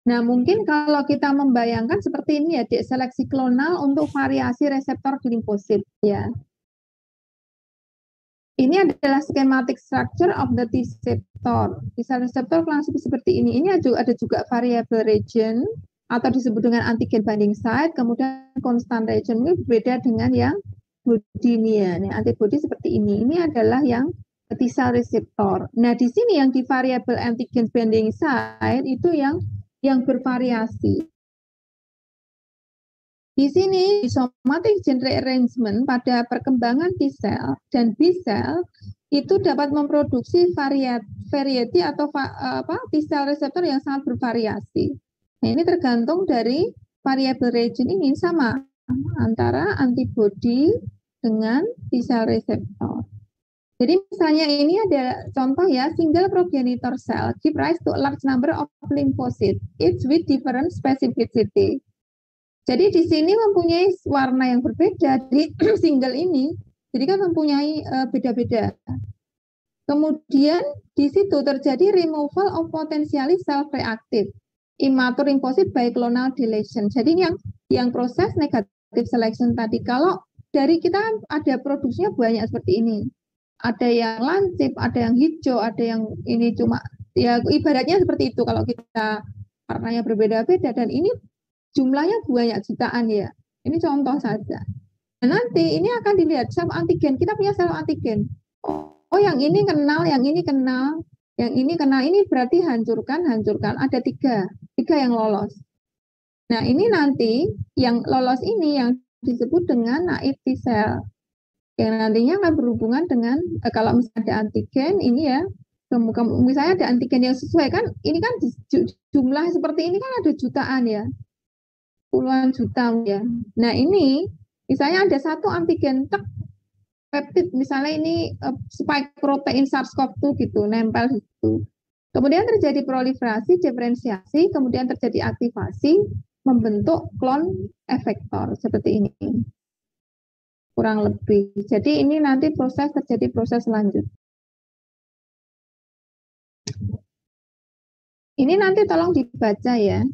Nah, mungkin kalau kita membayangkan seperti ini ya, seleksi klonal untuk variasi reseptor di limfosit ya. Ini adalah schematic structure of the T receptor. T-cell receptor langsung seperti ini. Ini ada juga variable region atau disebut dengan antigen binding site, kemudian constant region ini berbeda dengan yang body-nya. Nah, antibody seperti ini. Ini adalah yang T-cell receptor. Nah, di sini yang di variable antigen binding site itu yang bervariasi. Di sini di somatic gene rearrangement pada perkembangan T-cell dan B-cell itu dapat memproduksi variety atau T-cell reseptor yang sangat bervariasi. Nah, ini tergantung dari variable region ini sama antara antibody dengan T-cell reseptor. Jadi misalnya ini ada contoh ya, single progenitor cell give rise to a large number of lymphocytes, each with different specificity. Jadi di sini mempunyai warna yang berbeda di single ini, jadi kan mempunyai beda-beda. Kemudian di situ terjadi removal of potentially self-reactive immature lymphocyte by clonal deletion. Jadi yang proses negative selection tadi, kalau dari kita ada produksinya banyak seperti ini. Ada yang lancip, ada yang hijau, ada yang ini cuma, ya ibaratnya seperti itu kalau kita warnanya berbeda-beda, dan ini jumlahnya banyak jutaan ya. Ini contoh saja. Nah, nanti ini akan dilihat sel antigen. Kita punya sel antigen. Oh, yang ini kenal, yang ini kenal, yang ini kenal. Ini berarti hancurkan. Ada tiga yang lolos. Nah, ini nanti yang lolos ini yang disebut dengan naive T-cell. Yang nantinya akan berhubungan dengan kalau misalnya ada antigen ini ya, misalnya ada antigen yang sesuai kan, ini kan jumlah seperti ini kan ada jutaan ya, puluhan juta ya. Nah ini misalnya ada satu antigen peptid, misalnya ini spike protein SARS-CoV-2 gitu, nempel gitu. Kemudian terjadi proliferasi, diferensiasi, kemudian terjadi aktivasi, membentuk klon efektor seperti ini. Kurang lebih. Jadi ini nanti terjadi proses lanjut. Ini nanti tolong dibaca ya.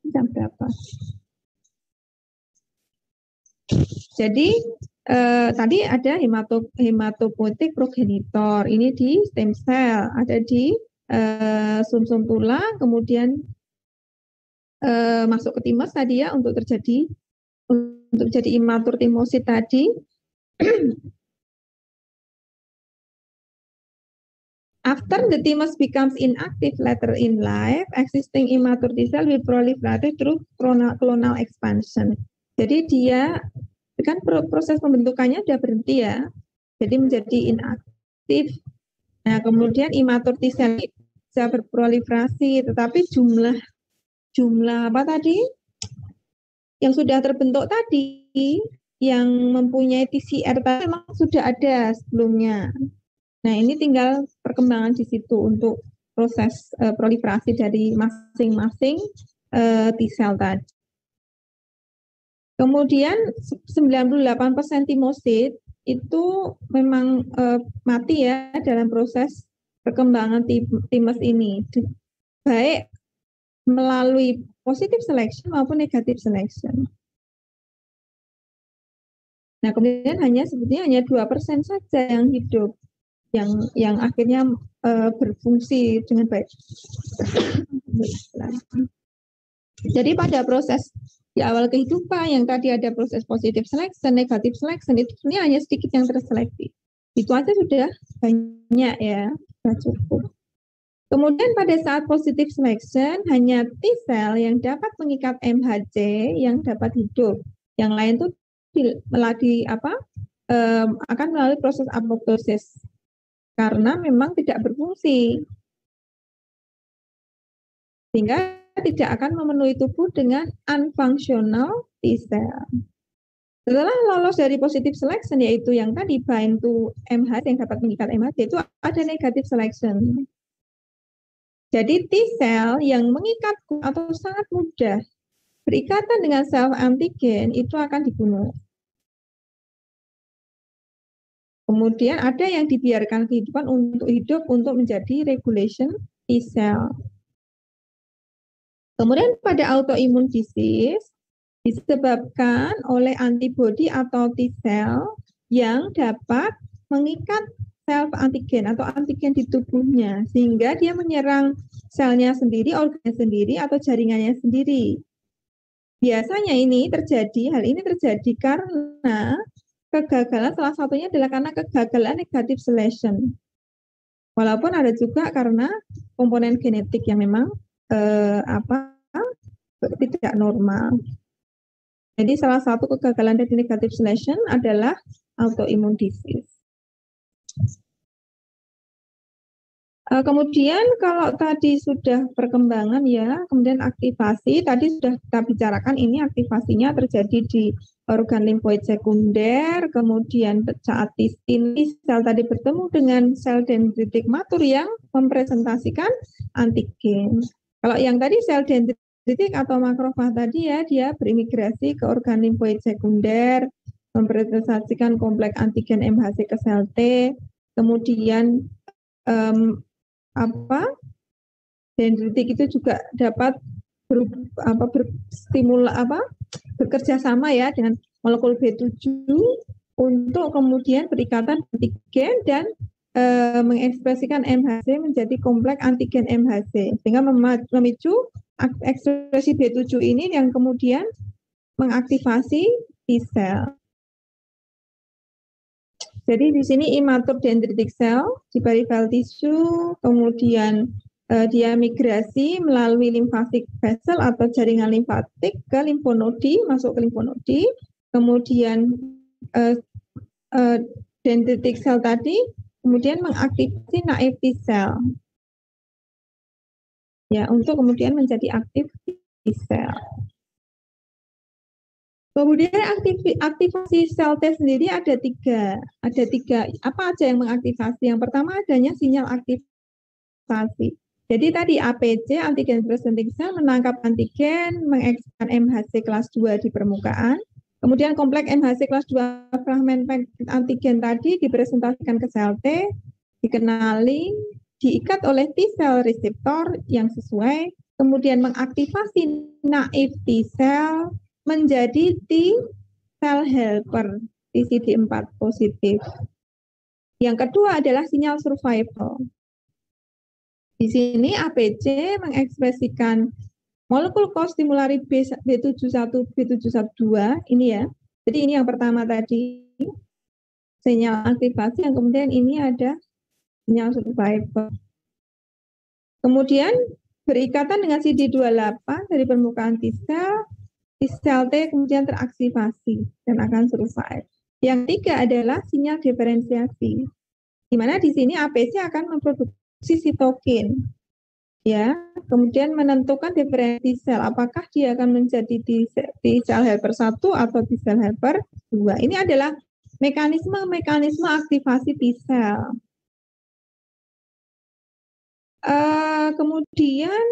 Jam berapa? Jadi tadi ada hematopoietik progenitor. Ini di stem cell, ada di sumsum tulang, kemudian masuk ke thymus tadi ya untuk jadi immature thymocyte tadi. After the thymus becomes inactive later in life, existing immature T-cell will proliferate through clonal expansion. Jadi dia kan proses pembentukannya sudah berhenti ya, jadi menjadi inaktif. Nah, kemudian immature T-cell bisa berproliferasi, tetapi jumlah apa tadi yang sudah terbentuk tadi, yang mempunyai TCR tadi memang sudah ada sebelumnya. Nah, ini tinggal perkembangan di situ untuk proses proliferasi dari masing-masing T-cell tadi. Kemudian 98% thymocyte itu memang mati ya dalam proses perkembangan thymus ini, baik melalui positive selection maupun negative selection. Nah, kemudian sebetulnya hanya 2% saja yang hidup. yang akhirnya berfungsi dengan baik. Jadi pada proses di awal kehidupan yang tadi ada proses positive selection, negative selection, itu sebenarnya hanya sedikit yang terseleksi. Itu aja sudah banyak ya, sudah cukup. Kemudian pada saat positive selection hanya T cell yang dapat mengikat MHC yang dapat hidup. Yang lain itu akan melalui proses apoptosis karena memang tidak berfungsi. Sehingga tidak akan memenuhi tubuh dengan unfunctional T cell. Setelah lolos dari positive selection, yaitu yang tadi bind to MHC yang dapat mengikat MHC, itu ada negative selection. Jadi T cell yang mengikat atau sangat mudah berikatan dengan self antigen itu akan dibunuh. Kemudian ada yang dibiarkan kehidupan untuk hidup untuk menjadi regulation T cell. Kemudian pada autoimmune disease disebabkan oleh antibodi atau T cell yang dapat mengikat self antigen atau antigen di tubuhnya sehingga dia menyerang selnya sendiri, organnya sendiri atau jaringannya sendiri. Biasanya hal ini terjadi karena kegagalan, salah satunya adalah karena kegagalan negative selection. Walaupun ada juga karena komponen genetik yang memang tidak normal. Jadi salah satu kegagalan dari negative selection adalah autoimmune disease. Kemudian kalau tadi sudah perkembangan ya, kemudian aktivasi, tadi sudah kita bicarakan ini aktivasinya terjadi di organ limfoid sekunder, kemudian saat ini sel tadi bertemu dengan sel dendritik matur yang mempresentasikan antigen. Kalau yang tadi sel dendritik atau makrofag tadi ya, dia berimigrasi ke organ limfoid sekunder, mempresentasikan kompleks antigen MHC ke sel T, kemudian dendritik itu juga dapat bekerja sama ya dengan molekul B7 untuk kemudian berikatan antigen dan mengekspresikan MHC menjadi kompleks antigen MHC sehingga memicu ekspresi B7 ini yang kemudian mengaktifasi T cell. Jadi di sini imatur dendritic cell di peripheral tissue, kemudian dia migrasi melalui limfatik vessel atau jaringan limfatik ke limfonodi, masuk ke limfonodi, kemudian dendritic cell tadi kemudian mengaktifasi naive T cell, ya untuk kemudian menjadi aktif T cell. Kemudian aktivasi sel T sendiri ada tiga. Apa aja yang mengaktifasi? Yang pertama adanya sinyal aktivasi. Jadi tadi APC, antigen presenting cell, menangkap antigen, mengekspresikan MHC kelas 2 di permukaan. Kemudian kompleks MHC kelas 2 fragmen antigen tadi dipresentasikan ke sel T, dikenali, diikat oleh T cell reseptor yang sesuai, kemudian mengaktifasi naive T cell, menjadi T cell helper TCD4 positif. Yang kedua adalah sinyal survival. Di sini APC mengekspresikan molekul kostimulari B71, B712 ini ya. Jadi ini yang pertama tadi sinyal aktivasi, yang kemudian ini ada sinyal survival. Kemudian berikatan dengan CD28 dari permukaan T cell T kemudian teraktivasi dan akan survive. Yang ketiga adalah sinyal diferensiasi, di mana di sini APC akan memproduksi sitokin, ya, kemudian menentukan diferensi sel, apakah dia akan menjadi T cell helper 1 atau T cell helper 2. Ini adalah mekanisme aktivasi T cell. Kemudian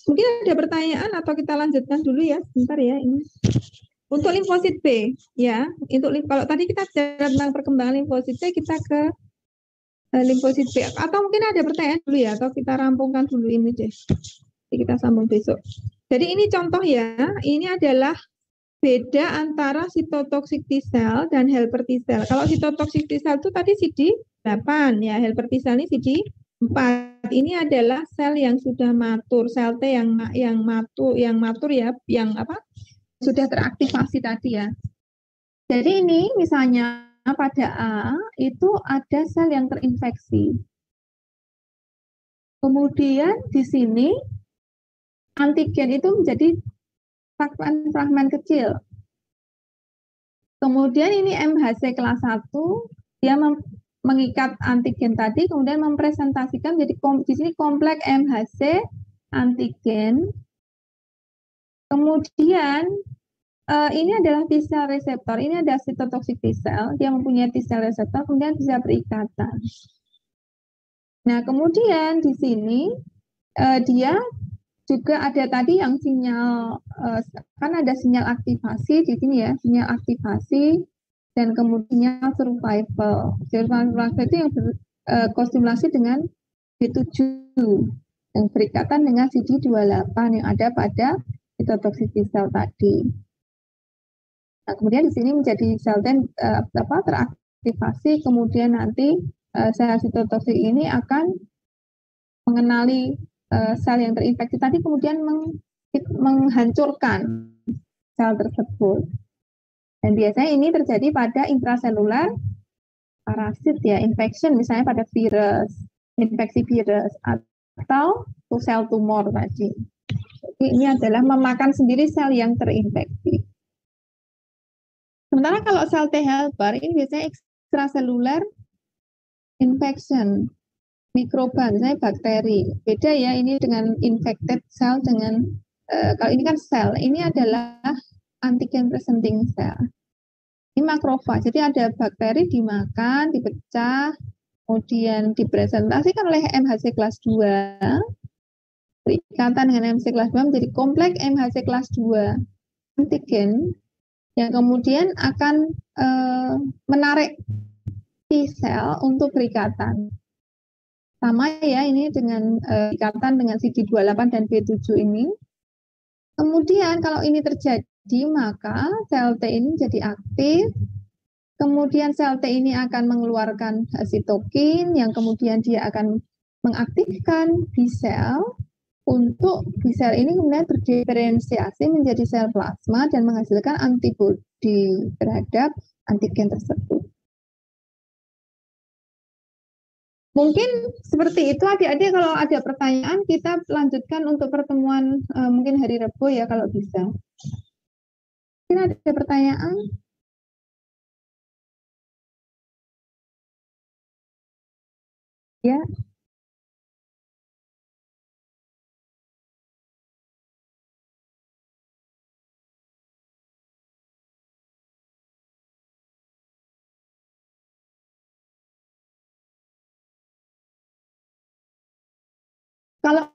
mungkin ada pertanyaan atau kita lanjutkan dulu ya, sebentar ya ini. Untuk limfosit B, ya, kalau tadi kita bicara tentang perkembangan limfosit B, kita ke limfosit B. Atau mungkin ada pertanyaan dulu ya, atau kita rampungkan dulu ini deh. Jadi kita sambung besok. Jadi ini contoh ya, ini adalah beda antara sitotoxic T cell dan helper T cell. Kalau sitotoxic T cell itu tadi CD8 ya, helper T cell ini CD4. Ini adalah sel yang sudah matur, sel T yang matur ya, yang apa? Sudah teraktivasi tadi ya. Jadi ini misalnya pada A itu ada sel yang terinfeksi. Kemudian di sini antigen itu menjadi fragmen kecil. Kemudian ini MHC kelas 1, dia mengikat antigen tadi, kemudian mempresentasikan jadi di sini kompleks MHC antigen. Kemudian ini adalah T cell reseptor, ini ada cytotoxic T cell, dia mempunyai T cell reseptor, kemudian bisa berikatan. Nah, kemudian di sini dia juga ada tadi yang sinyal, kan ada sinyal aktivasi di sini ya, sinyal aktivasi dan kemudian survival. Survival itu yang berkostimulasi dengan B7 yang berikatan dengan CD28 yang ada pada cytotoxic T cell tadi. Nah, kemudian di sini menjadi sel teraktivasi, kemudian nanti sel sitotoksik ini akan mengenali sel yang terinfeksi tadi, kemudian menghancurkan sel tersebut. Dan biasanya ini terjadi pada intraselular parasit ya, infection misalnya pada virus, infeksi virus atau sel tumor tadi. Jadi ini adalah memakan sendiri sel yang terinfeksi. Sementara kalau sel T helper ini biasanya extracellular infection, mikroba, misalnya bakteri. Beda ya ini dengan infected cell dengan kalau ini kan sel, ini adalah antigen presenting cell. Ini makrofag, jadi ada bakteri dimakan, dipecah, kemudian dipresentasikan oleh MHC kelas 2, berikatan dengan MHC kelas 2 menjadi kompleks MHC kelas 2 antigen yang kemudian akan menarik T cell untuk berikatan. Sama ya ini dengan ikatan dengan CD28 dan B7 ini. Kemudian kalau ini terjadi maka sel T ini jadi aktif. Kemudian sel T ini akan mengeluarkan sitokin yang kemudian dia akan mengaktifkan B sel untuk B sel ini kemudian berdiferensiasi menjadi sel plasma dan menghasilkan antibodi terhadap antigen tersebut. Mungkin seperti itu adik-adik, kalau ada pertanyaan kita lanjutkan untuk pertemuan mungkin hari Rabu ya kalau bisa. Mungkin ada pertanyaan? Ya. Kalau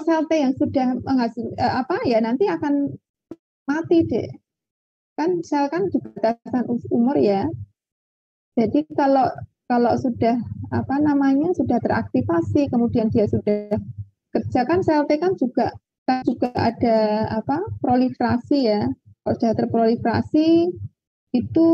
sel T yang sudah menghasil ya nanti akan mati deh. Kan sel kan juga batasan umur ya. Jadi kalau sudah sudah teraktivasi, kemudian dia sudah kerja kan sel T kan juga ada proliferasi ya. Kalau sudah terproliferasi itu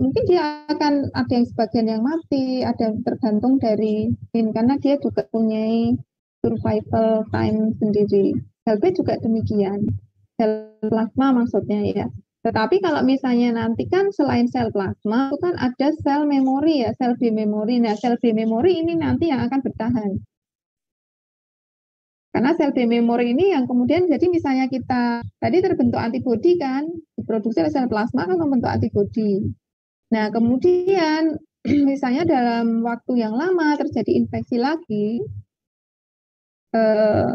mungkin dia akan ada yang sebagian yang mati, ada yang tergantung dari karena dia juga punya survival time sendiri. Sel B juga demikian, sel plasma maksudnya ya. Tetapi kalau misalnya nanti kan selain sel plasma itu kan ada sel memori ya, sel B memori. Nah, sel B memori ini nanti yang akan bertahan. Karena sel B memori ini yang kemudian jadi misalnya kita tadi terbentuk antibodi kan, diproduksi oleh sel plasma kan membentuk antibodi. Nah, kemudian misalnya dalam waktu yang lama terjadi infeksi lagi,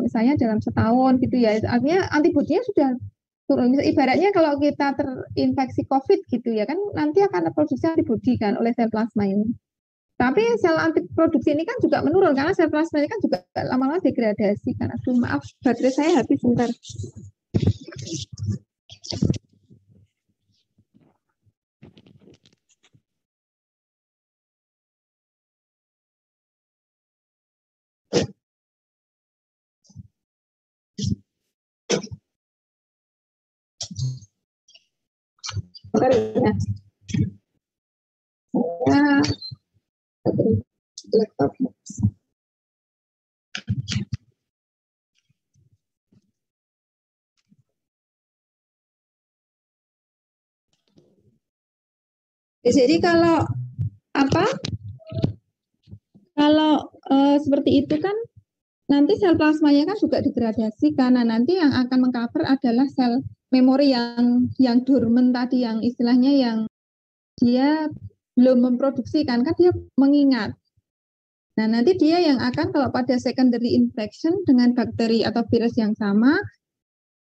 misalnya dalam setahun gitu ya, artinya antibodinya sudah turun. Ibaratnya kalau kita terinfeksi COVID gitu ya kan, nanti akan produksi antibodi kan oleh sel plasma ini. Tapi sel antiproduksi ini kan juga menurun karena sel plasma ini kan juga lama-lama degradasi kan. Aduh maaf, baterai saya habis sebentar. Bentar ya. Saya laptop. Jadi kalau apa? Kalau seperti itu kan nanti sel plasmanya kan juga degradasi karena nanti yang akan mengcover adalah sel memori yang dormant tadi, yang istilahnya yang dia belum memproduksi kan dia mengingat. Nah, nanti dia yang akan kalau pada secondary infection dengan bakteri atau virus yang sama,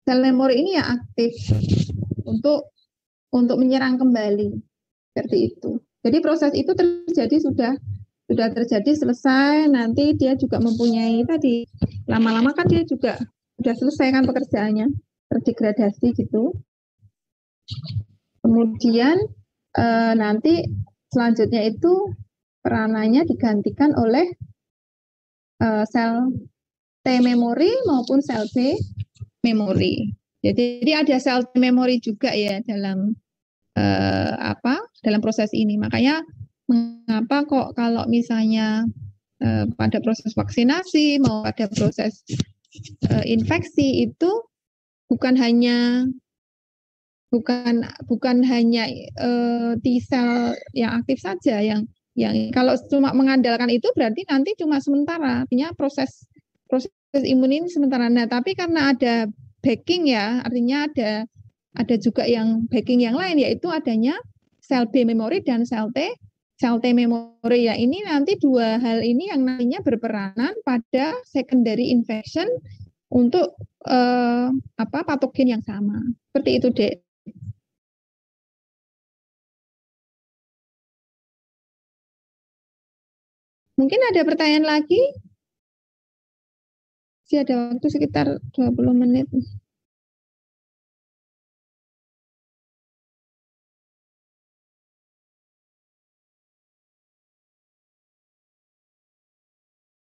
sel memori ini yang aktif untuk menyerang kembali. Seperti itu. Jadi proses itu terjadi sudah terjadi selesai, nanti dia juga mempunyai tadi lama-lama kan dia juga sudah selesai kan pekerjaannya, terdegradasi gitu. Kemudian nanti selanjutnya itu peranannya digantikan oleh sel T memori maupun sel B memori. Jadi ada sel T memori juga ya dalam dalam proses ini. Makanya mengapa kok kalau misalnya pada proses vaksinasi mau pada proses infeksi itu bukan hanya T sel yang aktif saja yang kalau cuma mengandalkan itu berarti nanti cuma sementara, artinya proses imun ini sementara. Nah, tapi karena ada backing ya, artinya ada juga yang backing yang lain, yaitu adanya sel B memori dan sel T memori. Ya, ini nanti dua hal ini yang nantinya berperanan pada secondary infection untuk patogen yang sama. Seperti itu, Dek. Mungkin ada pertanyaan lagi? Masih ada waktu sekitar 20 menit.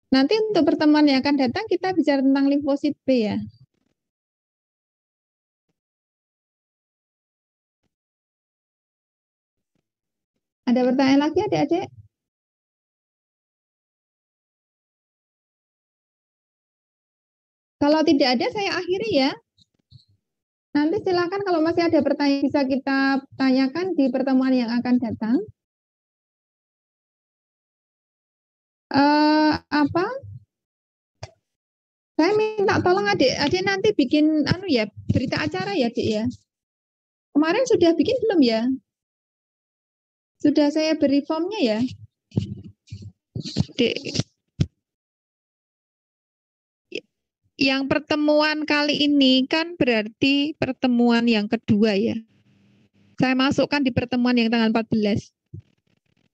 Nanti untuk pertemuan yang akan datang kita bicara tentang limfosit B ya. Ada pertanyaan lagi adik-adik? Kalau tidak ada saya akhiri ya. Nanti silakan kalau masih ada pertanyaan bisa kita tanyakan di pertemuan yang akan datang. Saya minta tolong adik nanti bikin berita acara ya, Dik ya. Kemarin sudah bikin belum ya? Sudah saya beri formnya ya, Dik. Yang pertemuan kali ini kan berarti pertemuan yang kedua ya. Saya masukkan di pertemuan yang tanggal 14.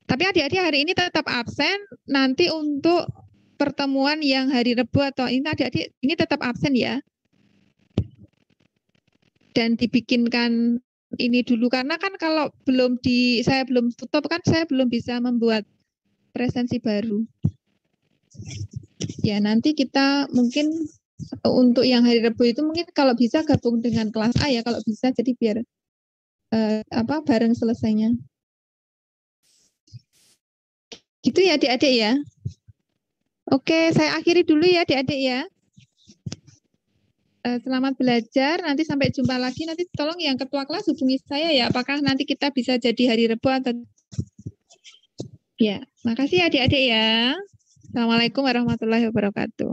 Tapi adik-adik hari ini tetap absen, nanti untuk pertemuan yang hari Rabu atau ini adik-adik ini tetap absen ya. Dan dibikinkan ini dulu karena kan kalau saya belum tutup kan saya belum bisa membuat presensi baru. Ya, nanti kita mungkin untuk yang hari Rabu itu mungkin kalau bisa gabung dengan kelas A ya, kalau bisa jadi biar bareng selesainya. Gitu ya adik-adik ya. Oke, saya akhiri dulu ya adik-adik ya. Selamat belajar, nanti sampai jumpa lagi. Nanti tolong yang ketua kelas hubungi saya ya, apakah nanti kita bisa jadi hari Rabu atau... Ya, makasih adik-adik ya. Assalamualaikum warahmatullahi wabarakatuh.